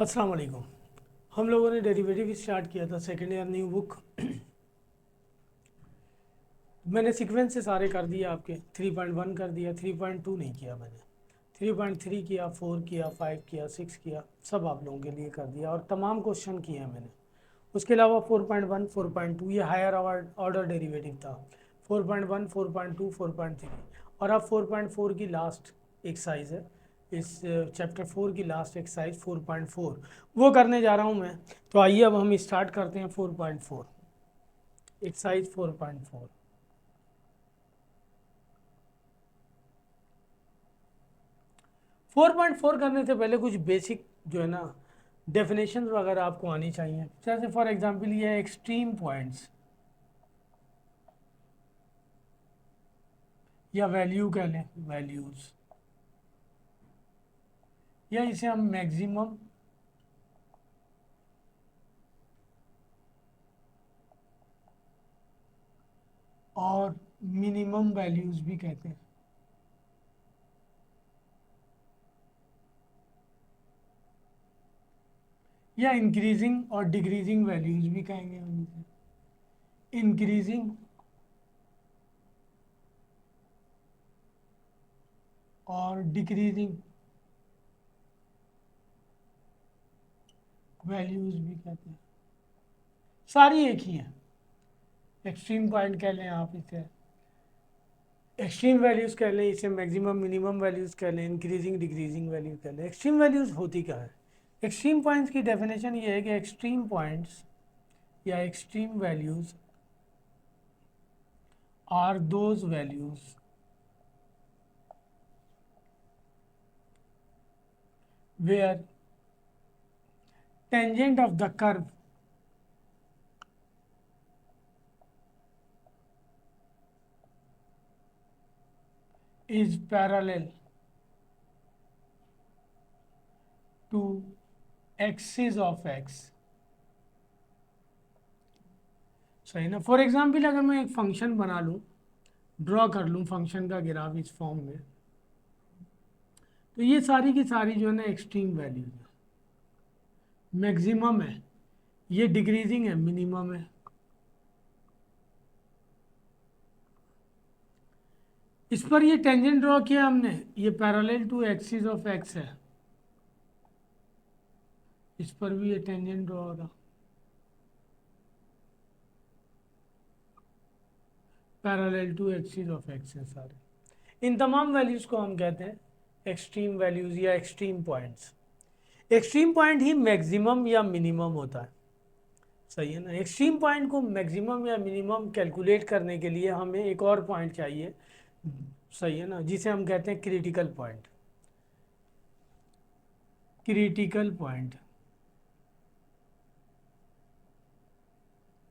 अस्सलाम वालेकुम। हम लोगों ने डेरिवेटिव स्टार्ट किया था सेकेंड ईयर न्यू बुक। मैंने सीक्वेंस से सारे कर दिए आपके 3.1 कर दिया, 3.2 नहीं किया मैंने। 3.3 किया, 4 किया, 5 किया, 6 किया, सब आप लोगों के लिए कर दिया और तमाम क्वेश्चन किए हैं मैंने। उसके अलावा 4.1 4.2 ये हायर ऑर्डर डेरिवेटिव था। 4.1 4.2 4.3 और अब 4.4 की लास्ट एक्सरसाइज है। इस चैप्टर 4 की लास्ट एक्सरसाइज 4.4 वो करने जा रहा हूँ मैं। तो आइए अब हम स्टार्ट करते हैं 4.4 एक्सरसाइज 4.4। 4.4 करने से पहले कुछ बेसिक जो है ना डेफिनेशन वगैरह आपको आनी चाहिए। जैसे फॉर एग्जांपल ये एक्सट्रीम पॉइंट्स या वैल्यू कह लें, वैल्यूज, या इसे हम मैक्सिमम और मिनिमम वैल्यूज भी कहते हैं। या इंक्रीजिंग और डिक्रीजिंग वैल्यूज भी कहेंगे हम इसे। इंक्रीजिंग और डिक्रीजिंग वैल्यूज भी कहते हैं। सारी एक ही हैं। एक्सट्रीम पॉइंट कह लें आप इसे, एक्सट्रीम वैल्यूज कह लें इसे, मैक्सिमम मिनिमम वैल्यूज कह लें, इंक्रीजिंग डिक्रीजिंग वैल्यूज कह लें। एक्सट्रीम वैल्यूज होती क्या है? एक्सट्रीम पॉइंट्स की डेफिनेशन ये है कि एक्सट्रीम पॉइंट्स या extreme values are those values where tangent of the curve is parallel to axis of x। सही ना। फॉर एग्जाम्पल अगर मैं एक फंक्शन बना लूँ, ड्रॉ कर लूँ फंक्शन का ग्राफ इस फॉर्म में, तो ये सारी की सारी जो है ना एक्सट्रीम वैल्यूज है। मैक्सिमम है, ये डिक्रीजिंग है, मिनिमम है। इस पर ये टेंजेंट ड्रॉ किया हमने, ये parallel to axis of X है। इस पर भी ये टेंजेंट ड्रॉ होगा, parallel to axis of X है सारे। इन तमाम वैल्यूज को हम कहते हैं एक्सट्रीम वैल्यूज या एक्सट्रीम पॉइंट्स। एक्सट्रीम पॉइंट ही मैक्सिमम या मिनिमम होता है। सही है ना। एक्सट्रीम पॉइंट को मैक्सिमम या मिनिमम कैलकुलेट करने के लिए हमें एक और पॉइंट चाहिए। सही है ना, जिसे हम कहते हैं क्रिटिकल पॉइंट। क्रिटिकल पॉइंट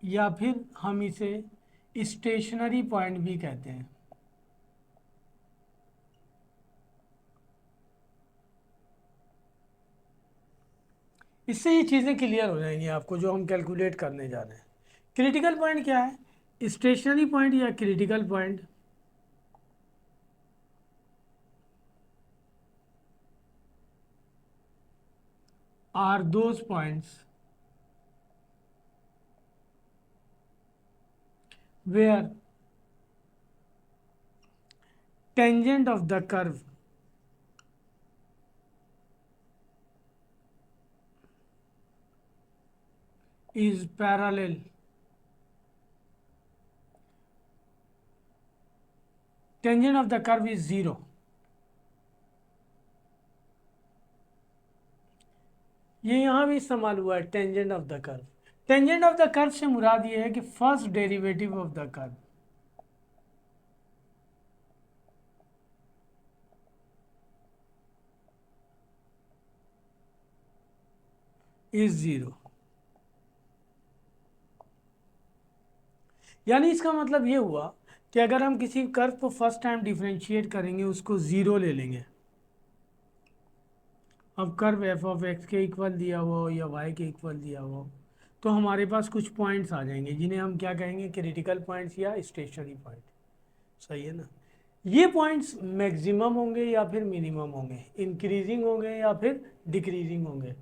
या फिर हम इसे स्टेशनरी पॉइंट भी कहते हैं। इससे ये चीज़ें क्लियर हो जाएंगी आपको जो हम कैलकुलेट करने जा रहे हैं। क्रिटिकल पॉइंट क्या है? स्टेशनरी पॉइंट या critical point are those points where tangent of the curve is parallel tangent of the curve is 0। ये यहाँ भी इस्तेमाल हुआ है tangent of the curve. Tangent of the curve से मुराद ये है कि first derivative of the curve is 0। यानी इसका मतलब ये हुआ कि अगर हम किसी कर्व को फर्स्ट टाइम डिफ्रेंशिएट करेंगे, उसको 0 ले लेंगे। अब कर्व एफ ऑफ एक्स के इक्वल दिया हुआ हो या वाई के इक्वल दिया हुआ हो, तो हमारे पास कुछ पॉइंट्स आ जाएंगे जिन्हें हम क्या कहेंगे, क्रिटिकल पॉइंट्स या स्टेशनरी पॉइंट। सही है ना। ये पॉइंट्स मैक्सिमम होंगे या फिर मिनिमम होंगे, इंक्रीजिंग होंगे या फिर डिक्रीजिंग होंगे।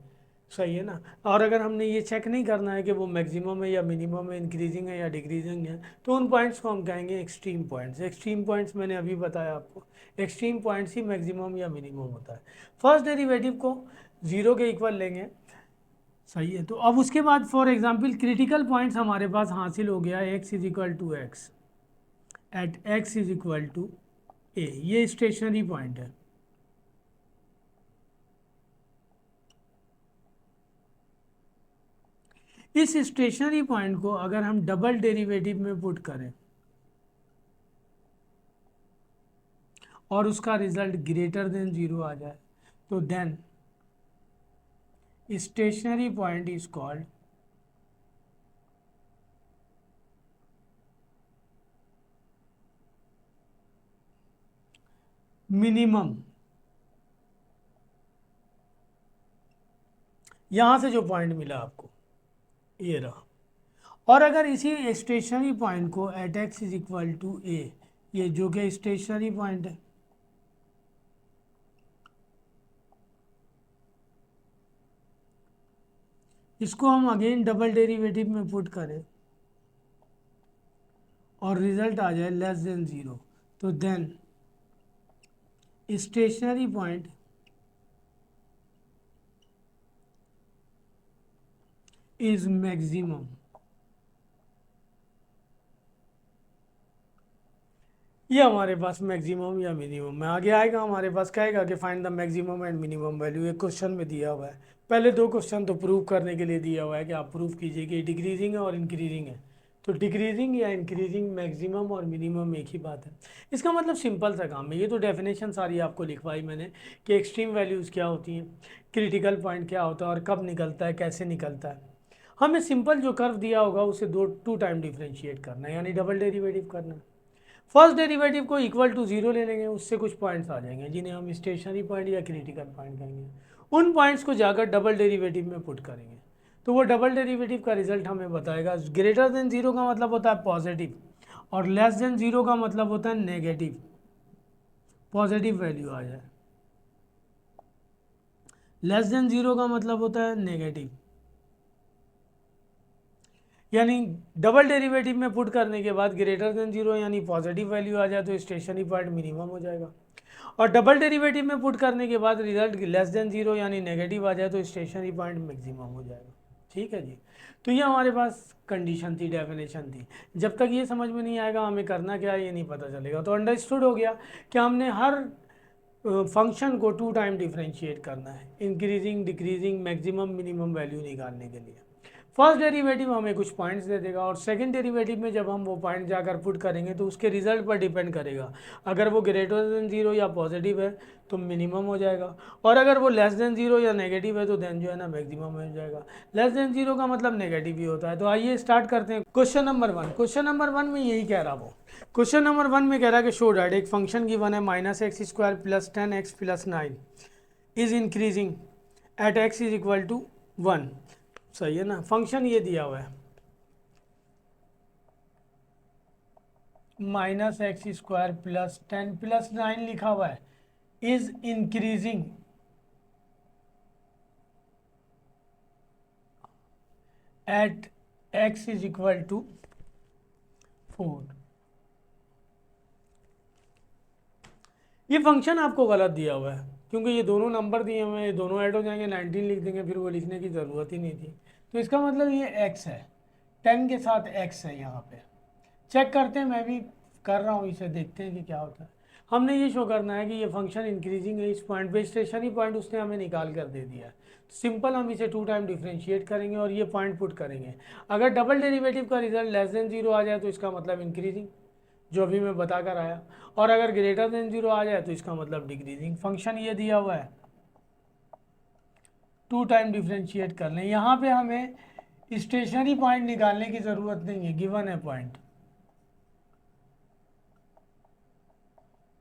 सही है ना। और अगर हमने ये चेक नहीं करना है कि वो मैक्सिमम है या मिनिमम है, इंक्रीजिंग है या डिक्रीजिंग है, तो उन पॉइंट्स को हम कहेंगे एक्सट्रीम पॉइंट्स। एक्सट्रीम पॉइंट्स मैंने अभी बताया आपको, एक्सट्रीम पॉइंट्स ही मैक्सिमम या मिनिमम होता है। फर्स्ट डेरिवेटिव को जीरो के इक्वल लेंगे। सही है, तो अब उसके बाद फॉर एग्जांपल क्रिटिकल पॉइंट्स हमारे पास हासिल हो गया, x is equal to x, at x is equal to a, ये स्टेशनरी पॉइंट है। इस स्टेशनरी पॉइंट को अगर हम डबल डेरिवेटिव में पुट करें और उसका रिजल्ट ग्रेटर देन जीरो आ जाए, तो then stationary point is called minimum. यहां से जो पॉइंट मिला आपको ये रहा। और अगर इसी स्टेशनरी पॉइंट को at x is equal to a, ये जो कि स्टेशनरी पॉइंट है, इसको हम अगेन डबल डेरिवेटिव में पुट करें और रिजल्ट आ जाए लेस देन ज़ीरो, तो then stationary point is maximum. ये हमारे पास मैक्सिमम या मिनिमम में आगे आएगा, हमारे पास कहेगा कि find the maximum and minimum value. एक क्वेश्चन में दिया हुआ है, पहले दो क्वेश्चन तो प्रूव करने के लिए दिया हुआ है कि आप प्रूव कीजिए कि डिक्रीजिंग है और इंक्रीजिंग है। तो डिक्रीजिंग या इंक्रीजिंग, मैक्सिमम और मिनिमम एक ही बात है। इसका मतलब सिंपल सा काम है, ये तो डेफिनेशन सारी आपको लिखवाई मैंने कि एक्सट्रीम वैल्यूज़ क्या होती हैं, क्रिटिकल पॉइंट क्या होता है और कब निकलता है, कैसे निकलता है। हमें सिंपल जो कर्व दिया होगा उसे टू टाइम डिफ्रेंशिएट करना है, यानी डबल डेरिवेटिव करना है। फर्स्ट डेरिवेटिव को इक्वल टू जीरो ले लेंगे, उससे कुछ पॉइंट्स आ जाएंगे जिन्हें हम स्टेशनरी पॉइंट या क्रिटिकल पॉइंट कहेंगे। उन पॉइंट्स को जाकर डबल डेरिवेटिव में पुट करेंगे, तो वो डबल डेरिवेटिव का रिजल्ट हमें बताएगा। ग्रेटर देन जीरो का मतलब होता है पॉजिटिव और लेस देन जीरो का मतलब होता है नेगेटिव, पॉजिटिव वैल्यू आ जाए। लेस देन जीरो का मतलब होता है नेगेटिव, यानी डबल डेरिवेटिव में पुट करने के बाद ग्रेटर देन जीरो यानी पॉजिटिव वैल्यू आ जाए तो स्टेशनरी पॉइंट मिनिमम हो जाएगा। और डबल डेरिवेटिव में पुट करने के बाद रिजल्ट लेस देन जीरो यानी नेगेटिव आ जाए तो स्टेशनरी पॉइंट मैक्सिमम हो जाएगा। ठीक है जी। तो ये हमारे पास कंडीशन थी, डेफिनेशन थी। जब तक ये समझ में नहीं आएगा हमें करना क्या है ये नहीं पता चलेगा। तो अंडरस्टूड हो गया कि हमने हर फंक्शन को टू टाइम डिफ्रेंशिएट करना है, increasing, decreasing, maximum, minimum value निकालने के लिए। फर्स्ट डेरिवेटिव हमें कुछ पॉइंट्स दे देगा और सेकंड डेरिवेटिव में जब हम वो पॉइंट जाकर पुट करेंगे तो उसके रिजल्ट पर डिपेंड करेगा। अगर वो ग्रेटर देन जीरो या पॉजिटिव है तो मिनिमम हो जाएगा, और अगर वो लेस देन जीरो या नेगेटिव है तो देन जो है ना मैक्सिमम हो जाएगा। लेस देन जीरो का मतलब नेगेटिव ही होता है। तो आइए स्टार्ट करते हैं question number one. Question number one में यही कह रहा वो, क्वेश्चन नंबर वन में कह रहा है कि शो डैट एक फंक्शन गिवन है minus X square plus 10x plus 9 is increasing at x is equal to 1। सही है ना, फंक्शन ये दिया हुआ है minus X square plus 10 plus 9 लिखा हुआ है, is increasing at x is equal to 4। ये फंक्शन आपको गलत दिया हुआ है क्योंकि ये दोनों नंबर दिए हुए हैं, ये दोनों ऐड हो जाएंगे, 19 लिख देंगे, फिर वो लिखने की ज़रूरत ही नहीं थी। तो इसका मतलब ये x है, 10 के साथ x है यहाँ पे। चेक करते हैं, मैं भी कर रहा हूँ इसे, देखते हैं कि क्या होता है। हमने ये शो करना है कि ये फंक्शन इंक्रीजिंग है, इस पॉइंट पे स्टेशनरी पॉइंट उसने हमें निकाल कर दे दिया है। सिंपल हम इसे टू टाइम डिफ्रेंशिएट करेंगे और ये पॉइंट पुट करेंगे। अगर डबल डेरिवेटिव का रिजल्ट लेस देन जीरो आ जाए तो इसका मतलब इंक्रीजिंग, जो अभी मैं बता कर आया, और अगर ग्रेटर देन जीरो आ जाए तो इसका मतलब डिक्रीजिंग। फंक्शन ये दिया हुआ है, टू टाइम डिफ्रेंशिएट कर लें। यहाँ पे हमें स्टेशनरी पॉइंट निकालने की ज़रूरत नहीं है, गिवन है पॉइंट,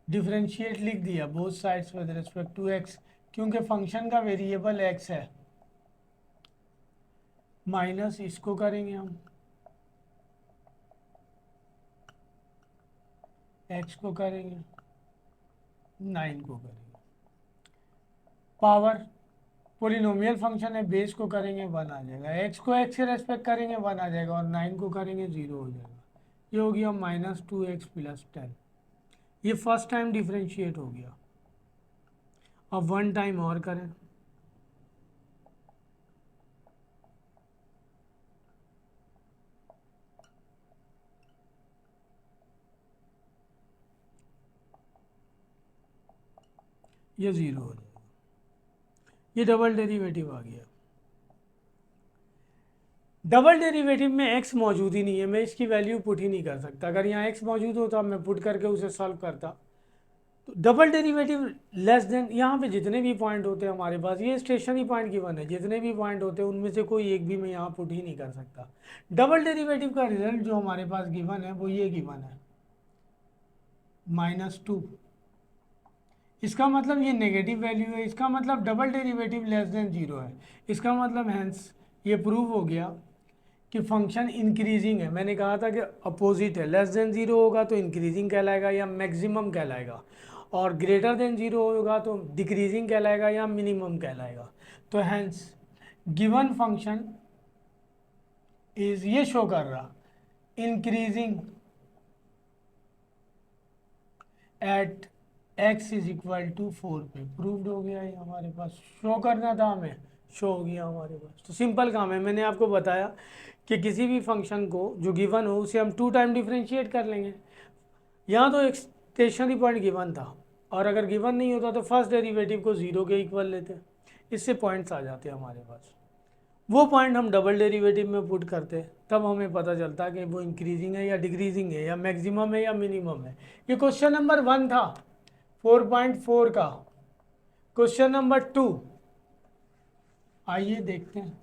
डिफ्रेंशिएट लिख दिया both sides with respect to X, क्योंकि फंक्शन का वेरिएबल एक्स है। माइनस इसको करेंगे हम, एक्स को करेंगे, 9 को करेंगे, पावर पोलिनोमियल फंक्शन है, बेस को करेंगे 1 आ जाएगा, एक्स को एक्स से रेस्पेक्ट करेंगे 1 आ जाएगा, और 9 को करेंगे 0 हो जाएगा। ये हो गया -2x+10। ये फर्स्ट टाइम डिफ्रेंशिएट हो गया। अब 1 टाइम और करें, ये 0 हो जाएगा। ये डबल डेरिवेटिव आ गया। डबल डेरिवेटिव में x मौजूद ही नहीं है, मैं इसकी वैल्यू पुट ही नहीं कर सकता। अगर यहाँ x मौजूद होता मैं पुट करके उसे सॉल्व करता। तो डबल डेरिवेटिव लेस देन, यहाँ पे जितने भी पॉइंट होते हैं हमारे पास, ये स्टेशनरी पॉइंट गिवन है, जितने भी पॉइंट होते हैं उनमें से कोई एक भी मैं यहाँ पुट ही नहीं कर सकता। डबल डेरिवेटिव का रिजल्ट जो हमारे पास गिवन है वो ये गिवन है -2। इसका मतलब ये नेगेटिव वैल्यू है, इसका मतलब डबल डेरिवेटिव लेस देन 0 है। इसका मतलब हैंस ये प्रूव हो गया कि फंक्शन इंक्रीजिंग है। मैंने कहा था कि अपोजिट है, लेस देन 0 होगा तो इंक्रीजिंग कहलाएगा या मैक्सिमम कहलाएगा, और ग्रेटर देन 0 होगा तो डिक्रीजिंग कहलाएगा या मिनिमम कहलाएगा। तो हैंस गिवन फंक्शन इज, ये शो कर रहा increasing at x is equal to 4 पे। प्रूव्ड हो गया, ये हमारे पास शो करना था हमें, शो हो गया हमारे पास। तो सिंपल काम है, मैंने आपको बताया कि किसी भी फंक्शन को जो गिवन हो उसे हम 2 टाइम डिफ्रेंशिएट कर लेंगे। यहाँ तो एक स्टेशनरी पॉइंट गिवन था, और अगर गिवन नहीं होता तो फर्स्ट डेरिवेटिव को 0 के इक्वल लेते, इससे पॉइंट्स आ जाते हैं हमारे पास। वो पॉइंट हम डबल डेरिवेटिव में पुट करते, तब हमें पता चलता कि वो इंक्रीजिंग है या डिक्रीजिंग है, या मैक्सिमम है या मिनिमम है। ये क्वेश्चन नंबर 1 था 4.4 का। क्वेश्चन नंबर 2 आइए देखते हैं।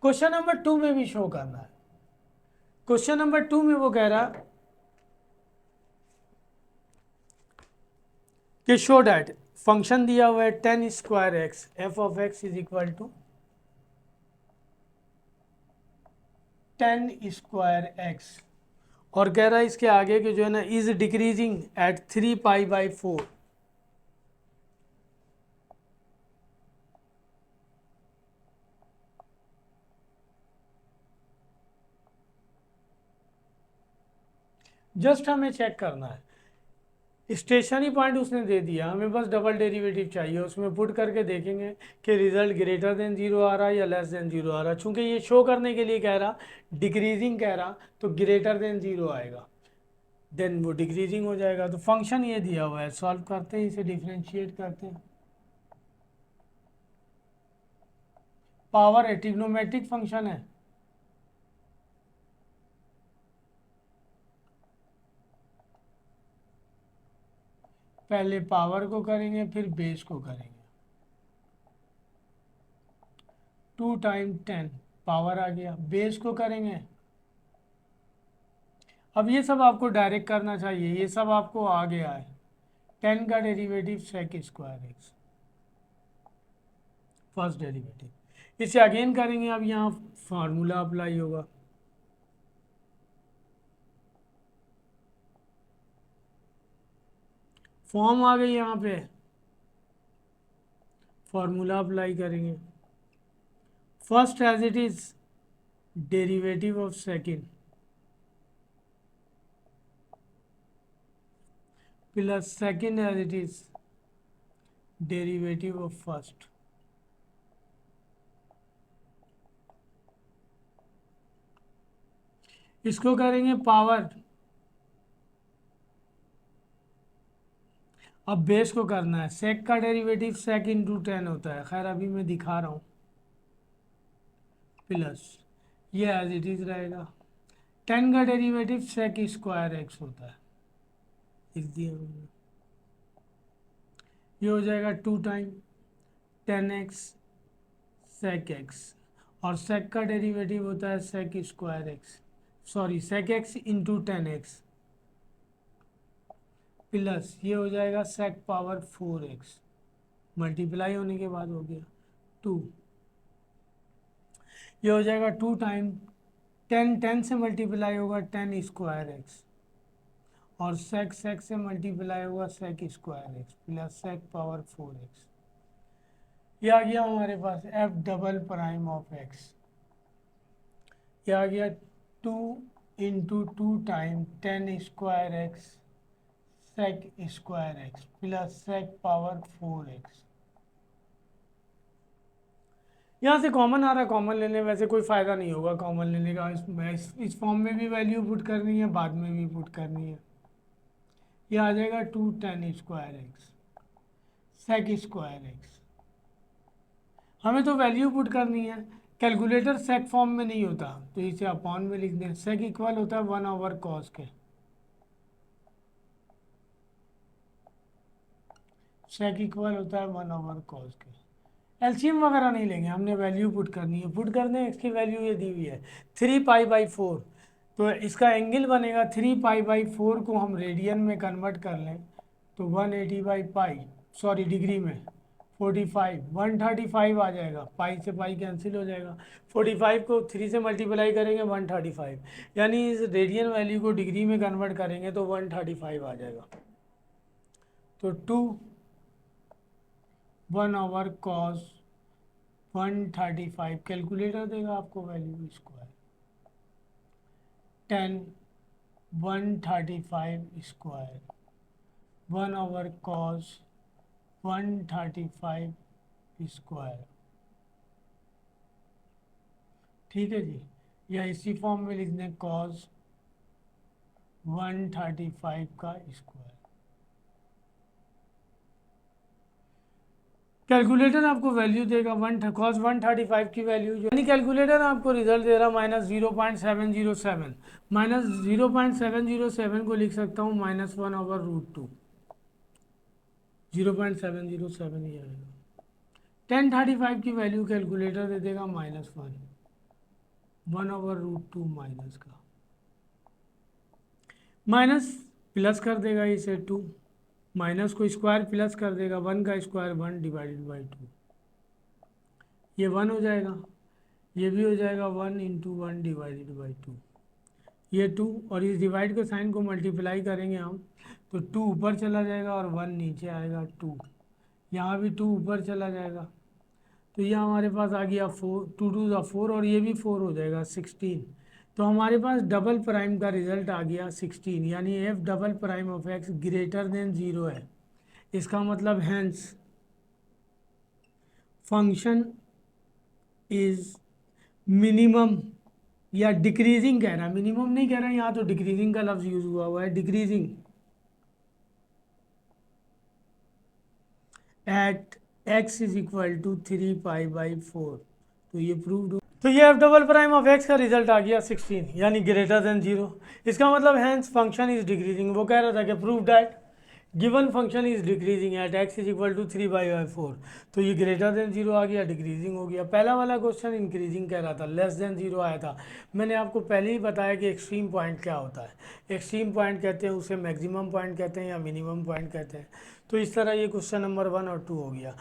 क्वेश्चन नंबर 2 में भी शो करना है। क्वेश्चन नंबर 2 में वो कह रहा कि शो डैट फंक्शन दिया हुआ है 10² x, f of x is equal to 10²x, और कह रहा है इसके आगे के जो है ना इज डिक्रीजिंग एट 3π/4। जस्ट हमें चेक करना है, स्टेशनरी पॉइंट उसने दे दिया, हमें बस डबल डेरिवेटिव चाहिए, उसमें पुट करके देखेंगे कि रिजल्ट ग्रेटर देन 0 आ रहा है या लेस देन 0 आ रहा है। चूंकि ये शो करने के लिए कह रहा डिक्रीजिंग कह रहा, तो ग्रेटर देन 0 आएगा, देन वो डिक्रीजिंग हो जाएगा। तो फंक्शन ये दिया हुआ है, सॉल्व करते हैं, इसे डिफ्रेंशिएट करते हैं। पावर है, ट्रिग्नोमेट्रिक फंक्शन है, पहले पावर को करेंगे फिर बेस को करेंगे। 2 टाइम 10 पावर आ गया, बेस को करेंगे। अब ये सब आपको डायरेक्ट करना चाहिए, ये सब आपको आ गया है। 10 का डेरिवेटिव sec²x, फर्स्ट डेरिवेटिव। इसे अगेन करेंगे, अब यहाँ फार्मूला अप्लाई होगा। फॉर्म आ गई, यहाँ पे फार्मूला अप्लाई करेंगे। First as it is derivative of second plus second as it is derivative of first. इसको करेंगे पावर। अब बेस को करना है, सेक का डेरिवेटिव सेक इंटू 10 होता है, खैर अभी मैं दिखा रहा हूँ, प्लस ये एज इट इज रहेगा। 10 का डेरिवेटिव sec²x होता है, लिख दिया हमने। ये हो जाएगा 2 टाइम 10x sec x, और sec का डेरिवेटिव होता है sec²x, sorry sec x into 10x, plus ये हो जाएगा sec पावर 4x, मल्टीप्लाई होने के बाद हो गया 2। ये हो जाएगा 2 टाइम 10 10 से मल्टीप्लाई होगा 10²x, और सेक से मल्टीप्लाई हुआ sec square x plus sec power 4x। ये आ गया हमारे पास f double prime of x. ये आ गया 2 × 2 time 10 square x sec square x plus sec power 4x। यहाँ से कॉमन आ रहा है, कॉमन लेने वैसे कोई फ़ायदा नहीं होगा कॉमन लेने का। इस फॉर्म में भी वैल्यू पुट करनी है, बाद में भी पुट करनी है। ये आ जाएगा 2 10 square x sec square X. हमें तो वैल्यू पुट करनी है, कैलकुलेटर सेक फॉर्म में नहीं होता तो इसे अपॉन में लिख दें। सेक इक्वल होता है 1/cos के, सेक इक्वल होता है 1/cos के। एलसीएम वगैरह नहीं लेंगे, हमने वैल्यू पुट करनी है। पुट करने एक्स की वैल्यू ये दी हुई है 3π/4, तो इसका एंगल बनेगा 3π/4 को हम रेडियन में कन्वर्ट कर लें तो 180/π, सॉरी डिग्री में 45 135 आ जाएगा। पाई से पाई कैंसिल हो जाएगा। 45 को 3 से मल्टीप्लाई करेंगे 135, यानी इस रेडियन वैल्यू को डिग्री में कन्वर्ट करेंगे तो 135 आ जाएगा। तो 1/cos 135 कैलकुलेटर देगा आपको value square 10 135 square 1/cos 135 square. ठीक है जी, या इसी फॉर्म में लिख दें cos 135 का स्क्वायर। कैलकुलेटर आपको वैल्यू देगा cos 135 की वैल्यू जो, यानी कैलकुलेटर आपको रिजल्ट दे रहा -0.707। -0.707 को लिख सकता हूँ -1/√2, 0.707 ही आएगा। 1035 की वैल्यू कैलकुलेटर दे देगा -1/√2 माइनस का, माइनस प्लस कर देगा इसे 2, माइनस को स्क्वायर प्लस कर देगा 1 का स्क्वायर 1/2, ये 1 हो जाएगा, ये भी हो जाएगा 1 × 1/2, ये 2, और इस डिवाइड के साइन को मल्टीप्लाई करेंगे हम तो 2 ऊपर चला जाएगा और 1 नीचे आएगा 2, यहाँ भी 2 ऊपर चला जाएगा तो यह हमारे पास आ गया 4, 2 2 × 4 और ये भी 4 हो जाएगा 16। तो हमारे पास डबल प्राइम का रिजल्ट आ गया 16, यानी F double prime of x greater than 0 है। इसका मतलब हैंस फंक्शन इज मिनिमम या डिक्रीजिंग कह रहा है, मिनिमम नहीं कह रहा है, यहाँ तो डिक्रीजिंग का लफ्ज यूज हुआ है, decreasing at x is equal to 3π/4। तो ये प्रूव्ड, तो ये f double prime of x का रिजल्ट आ गया 16, यानी ग्रेटर देन 0। इसका मतलब हैंस फंक्शन इज डिक्रीजिंग। वो कह रहा था कि prove that given function is decreasing at x is equal to 3π/4। तो ये ग्रेटर देन 0 आ गया, डिक्रीजिंग हो गया। पहला वाला क्वेश्चन इंक्रीजिंग कह रहा था, लेस देन 0 आया था। मैंने आपको पहले ही बताया कि एक्सट्रीम पॉइंट क्या होता है। एक्सट्रीम पॉइंट कहते हैं उसे मैक्सिमम पॉइंट कहते हैं या मिनिमम पॉइंट कहते हैं। तो इस तरह ये क्वेश्चन नंबर 1 और 2 हो गया।